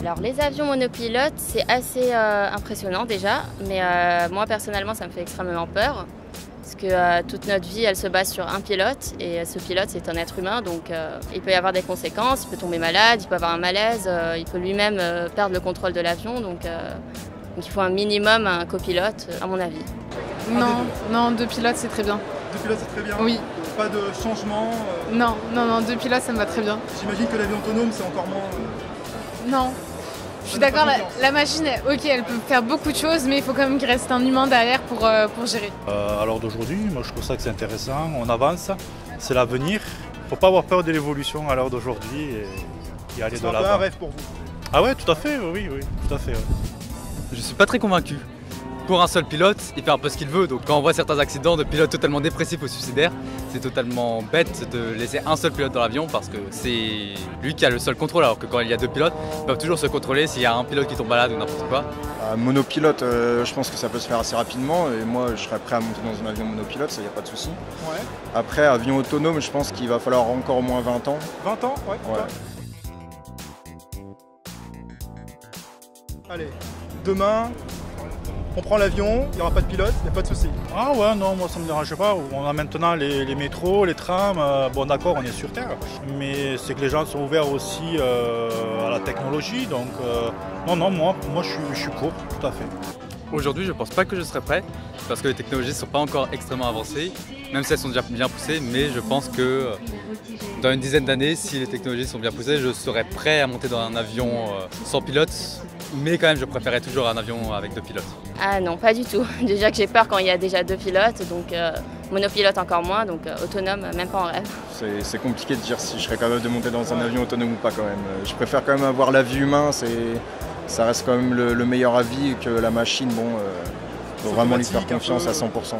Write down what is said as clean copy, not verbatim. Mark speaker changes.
Speaker 1: Alors les avions monopilotes, c'est assez impressionnant déjà, mais moi personnellement ça me fait extrêmement peur. Parce que toute notre vie elle se base sur un pilote et ce pilote c'est un être humain, donc il peut y avoir des conséquences, il peut tomber malade, il peut avoir un malaise, il peut lui-même perdre le contrôle de l'avion, donc il faut un minimum un copilote à mon avis.
Speaker 2: Non, deux pilotes c'est très bien.
Speaker 3: Deux pilotes c'est très bien.
Speaker 2: Oui.
Speaker 3: Pas de changement.
Speaker 2: Non, deux pilotes ça me va très bien.
Speaker 3: J'imagine que l'avion autonome c'est encore moins.
Speaker 2: Non. Je suis d'accord, la machine, ok, elle peut faire beaucoup de choses, mais il faut quand même qu'il reste un humain derrière pour gérer.
Speaker 4: À l'heure d'aujourd'hui, moi je trouve ça que c'est intéressant, on avance, c'est l'avenir. Il ne faut pas avoir peur de l'évolution à l'heure d'aujourd'hui et aller de l'avant.
Speaker 3: C'est un rêve pour vous.
Speaker 4: Ah ouais, tout à fait, oui, tout à fait. Ouais.
Speaker 5: Je suis pas très convaincu. Pour un seul pilote, il fait un peu ce qu'il veut, donc quand on voit certains accidents de pilotes totalement dépressifs ou suicidaires, c'est totalement bête de laisser un seul pilote dans l'avion parce que c'est lui qui a le seul contrôle, alors que quand il y a deux pilotes, ils peuvent toujours se contrôler s'il y a un pilote qui tombe malade ou n'importe quoi.
Speaker 6: Monopilote, je pense que ça peut se faire assez rapidement et moi je serais prêt à monter dans un avion monopilote, ça y a pas de souci.
Speaker 3: Ouais.
Speaker 6: Après, avion autonome, je pense qu'il va falloir encore au moins 20 ans.
Speaker 3: 20 ans, ouais. Allez, demain, on prend l'avion, il n'y aura pas de pilote, il n'y a pas de souci.
Speaker 4: Ah ouais, non, moi ça me dérange pas. On a maintenant les métros, les trams, bon d'accord, on est sur Terre, mais c'est que les gens sont ouverts aussi à la technologie, donc non, moi je suis pour, tout à fait.
Speaker 5: Aujourd'hui, je pense pas que je serais prêt parce que les technologies ne sont pas encore extrêmement avancées, même si elles sont déjà bien poussées, mais je pense que dans une dizaine d'années, si les technologies sont bien poussées, je serais prêt à monter dans un avion sans pilote, mais quand même je préférerais toujours un avion avec deux pilotes.
Speaker 1: Ah non, pas du tout. Déjà que j'ai peur quand il y a déjà deux pilotes, donc monopilote encore moins, donc autonome, même pas en rêve.
Speaker 6: C'est compliqué de dire si je serais capable de monter dans un avion autonome ou pas quand même. Je préfère quand même avoir l'avis humain, ça reste quand même le meilleur avis que la machine, bon, faut vraiment lui faire confiance à 100%. Quoi.